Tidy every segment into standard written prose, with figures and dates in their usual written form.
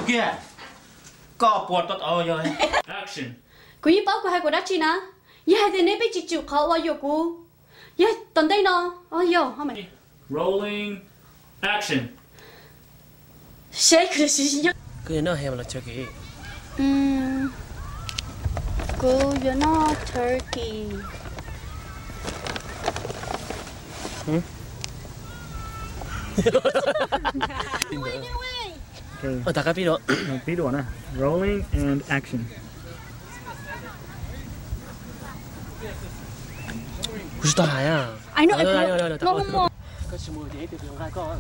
Kìa. Có buồn tốt rồi. Action. Cô ý bảo cô hay cô đã chi nè. Ý hay thì nên bị chịu khó vào yêu cô. Ý tuần đây nó. Ôi yêu, hả mày? Rolling. Action. Sẽ cứ gì nhá. Cứ nó hay mà là chơi kì. Cô yêu nó turkey. Okay. Ở ta biết rồi. Biết rồi nè. Rolling and action. Cứ tao hại à. Anh nói rồi. Ngon. Có chỉ mua để từ từ ra con.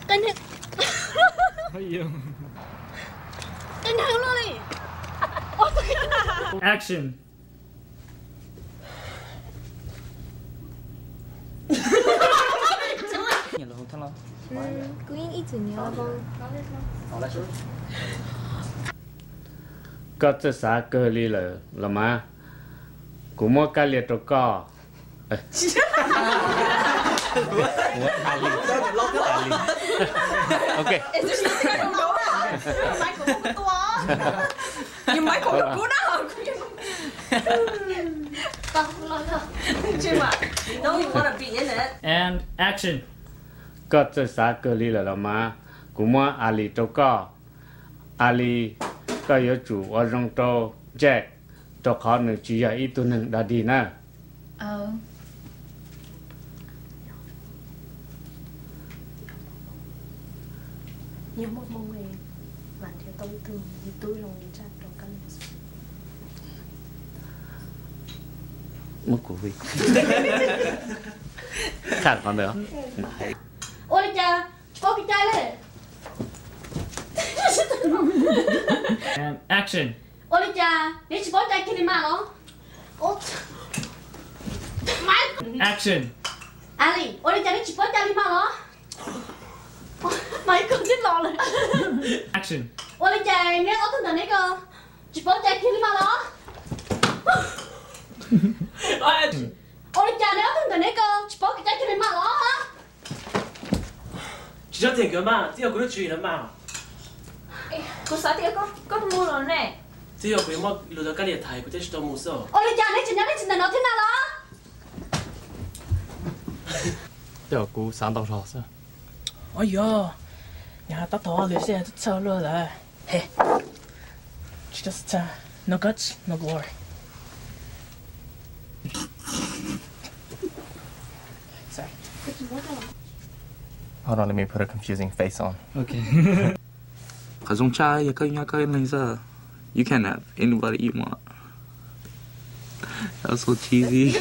Cái này. Ayo. Cái này luôn đi. Action. Nhìn luôn thằng nào. Cứ ít chữ nhiều không? Có chất xả cơ li là mà cũng mua cái liệt trâu co. Ok. Nhưng mấy cổ được cú đó. Chứ mà đâu có là bị vậy nè. And action. Có chất xả cơ li là mà cũng mua ali trâu co. Ali có yếu chủ ở trong trâu Jack trâu khó nữa chỉ là ít tu nâng đã đi nè. Nhưng một mong về bạn theo tôi thường thì tôi lòng ra trong căn Mất của vị. Khác còn nữa. Ôi cha, có cái chai lên. And action. Ôi cha, để chỉ có chai kia mà nó. Ôi. Mày. Action. Ali, ôi cha, để chỉ có chai mà nó. Mày không biết lo rồi. Action. Ôi cha, nếu có thằng này cơ, chỉ có chai kia mà nó. Ôi cha, nếu thằng này cơ, chỉ có cái chai kia mà nó hả? Chỉ cho tiền cơ mà, tiêu cũng được chuyện lắm mà. cô sao thì có mua rồi nè. Tiêu cũng mua lừa được cái điện thoại của tôi mua số. Ôi cha, nếu chuyện nó thế nào đó? Tiểu cú sáng tàu trò sao? Ôi giời, nhà tao thọ lừa xe sao luôn rồi. Hey, just no guts, no glory. Sorry. Hold on, let me put a confusing face on. Okay. Cause on try you you can have anybody you want. That was so cheesy.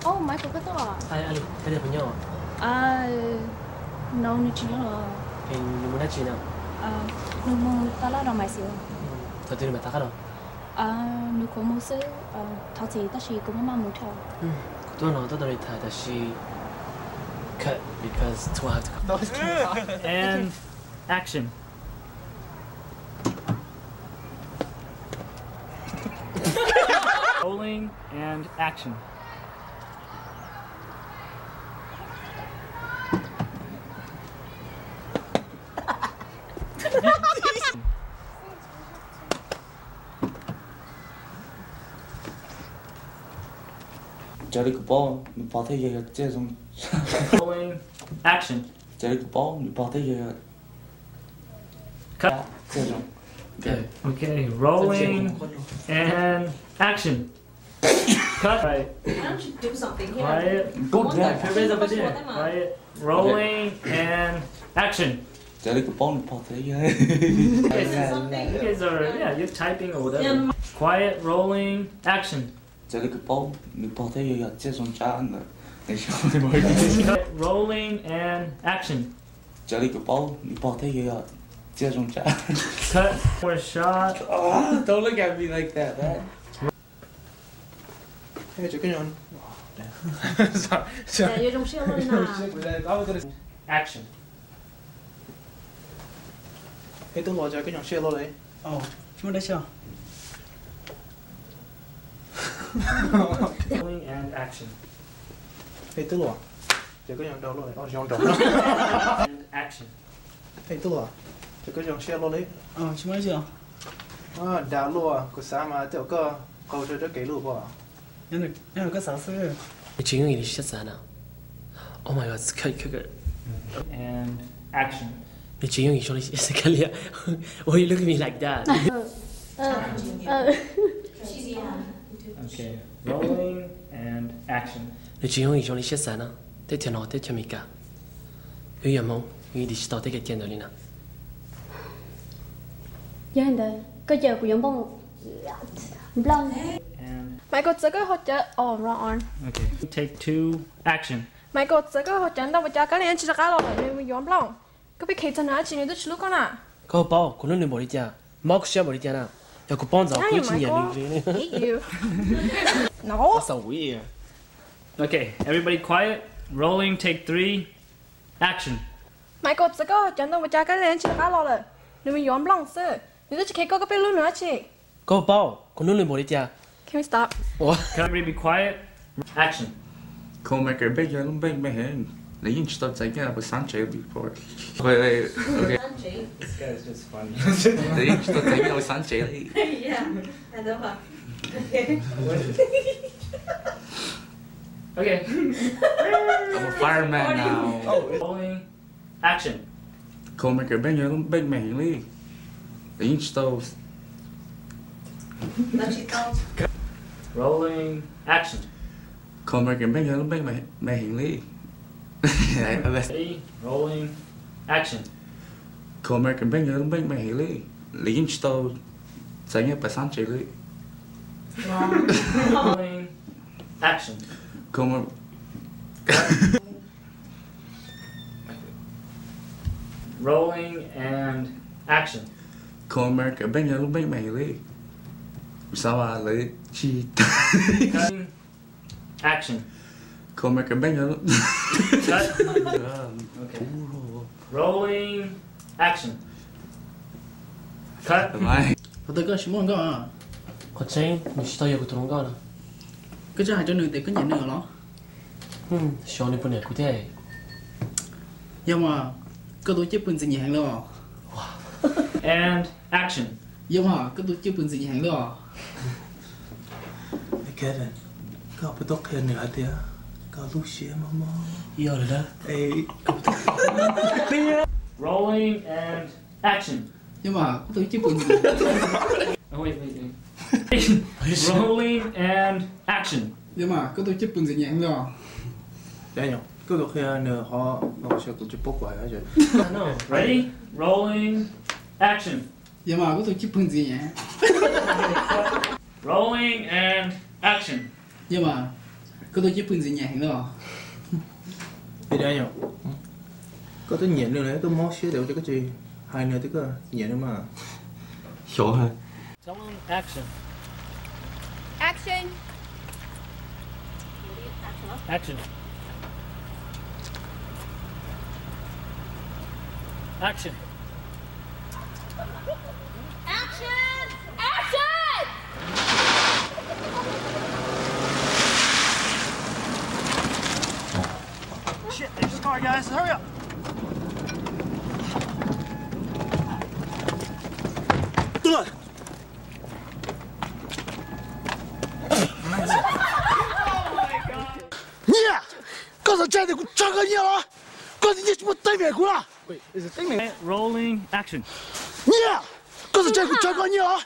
Ồ, mày có cái to à? Ali, cái này nhau. No, nó chỉ là. Thì muốn nói chuyện nào? Nó mua ta là đồng mày xíu. Thôi thì mày ta đâu? Nó có mua sữa, thọ thì ta chỉ có mua một thau. tôi nói tôi thay that she cut because too hard to cut. And action. Rolling and action. 저리 그 뭐, 바닥에 얘가 좀. Rolling action. 저리 그 뭐, 바닥에 얘가. Cut. 좀. Okay. Okay, rolling and action. Cut. Right. Why don't you do something here? Quiet. Good Yeah, job. raise up there. Quiet. Rolling and action. 저리 그 뭐, 바닥에. You guys are, yeah, you're typing or whatever. Quiet, rolling, action. 저리 그 뭐, 바닥에 얘가 좀 작은 거. Cut, rolling and action. 저리 그 뭐, 바닥에 얘가 좀 작은. Cut for a shot. Oh, don't look at me like that, man. Hey, check it on. Dạ, vô trong siêu luôn nè. Action. Hey, tôi lo cho cái nhỏ xe lo đấy. Oh, chúng ta sao? Rolling and action. Hey, tôi luôn. Chỉ có dòng đầu luôn này. Dòng đầu. And action. Hey, tôi luôn. Chỉ có dòng xe luôn đấy. Chúng ta sao? Đào luôn. Có sao mà tiểu cơ câu cho cái luôn bỏ. Em là có sao sư.你只用你的写啥呢 ？Oh my god， 可。And action. 你只用你说的写看了，Why you look at me like that？ Okay. Rolling and action. 你只用你说的写啥呢？在电脑在前面干，有眼梦，你的是到这个电脑里呢。Dạ anh đây, có giờ của giống bông blong. And Mày có cái hỗ trợ. Oh, wrong arm. okay. Take 2. Action. Mày có cái hỗ trợ đâu mà cho cái này chỉ là cái rồi nên mình yếm lòng. Cái bị khỉ chân á chỉ nên tôi chịu con à. Có bao, có nơi bỏ đi cha, mau có xe bỏ đi cha nào,要có帮助，可以经验你。 Hate you. No. That's so weird. Okay, everybody quiet. Rolling, take 3. Action. Mày có cái hỗ trợ đâu mà cho cái này chỉ là cái rồi nên mình yếm lòng sư. Nên tôi chỉ khỉ có cái bị luôn nữa chị. Có bao, có nơi bỏ đi cha. Can we stop? Can everybody be quiet? Action. Không mấy cái bây giờ nó bên mấy hình lấy những chuyện xảy ra với sáng chế before. Wait, okay. This guy is just funny. Lấy những chuyện xảy ra với sáng chế đi. Yeah, I know her. Okay. I'm a fireman now. Rolling. Action. Không mấy cái bây giờ nó bên mấy hình đi. Lấy những chuyện Rolling. Action. không mấy cái bây giờ nó bên mấy hình đi. Ready. Rolling. Action. Không mấy cái bây giờ nó bên mấy hình đi. Lấy những chuyện xảy ra với sáng chế đi. Rolling. Action. Không Rolling and action. không mấy cái bây giờ nó bên mấy hình đi. Sao mà lấy chi? Cutting. Action. Không mấy cái bây giờ nó Cut. Okay. Rolling. Action. Cut. Mày Tôi có muốn có à? có chơi,你知道有个东西呢？ Cái cho hai cho nữ thì có nhận nữa đó. 小你不能哭的。 Nhưng mà có tổ chức bình dị hàng đó. And action. Nhưng mà có tổ chức bình dị hàng đó. Kevin, có phải tốt hơn nữa thì có lúc xưa mà. Yêu rồi đó. Ê, Rolling and action. nhưng mà có tổ chức bình dị. Oh, wait. Rolling and action. Nhưng mà có tổ chức bình dị hàng đó. Dạ nhỉ. Có lúc kia nữa họ sẽ tổ chức bốc quái chứ. No. Ready? Rolling. Action. Nhưng mà có tổ chức bình dị hàng. Rolling and action. Nhưng mà có tổ chức bình dị hàng đó. Thì đây nhỉ. Có tôi nhện nữa đấy, tôi mót xíu đều cho cái gì. Hai nữa tôi có nhện nữa mà. hiểu hả? Someone action. Action. Action. Action. Action! Action! Shit, there's a car, guys. Hurry up. Tôi Nhia! Có sao chạy thì cũng chắc cái nhia đó. Có gì nhia một tay mẹ cũng là. Wait, is it tay mẹ? Rolling action. Nhia! Có sao chạy cũng chắc cái nhia đó.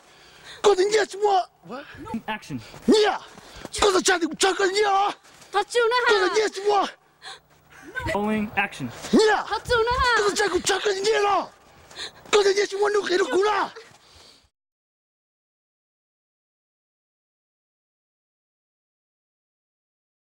Có gì nhia một. What? Action. Nhia! Có sao chạy thì cũng chắc cái nhia đó. Thật chịu nữa Có gì hả? nhia một. Rolling action. Nhia! Thật chịu nữa hả? Có sao chạy cũng chắc cái nhia đó. Có gì nhia một nụ cười nó cũng là.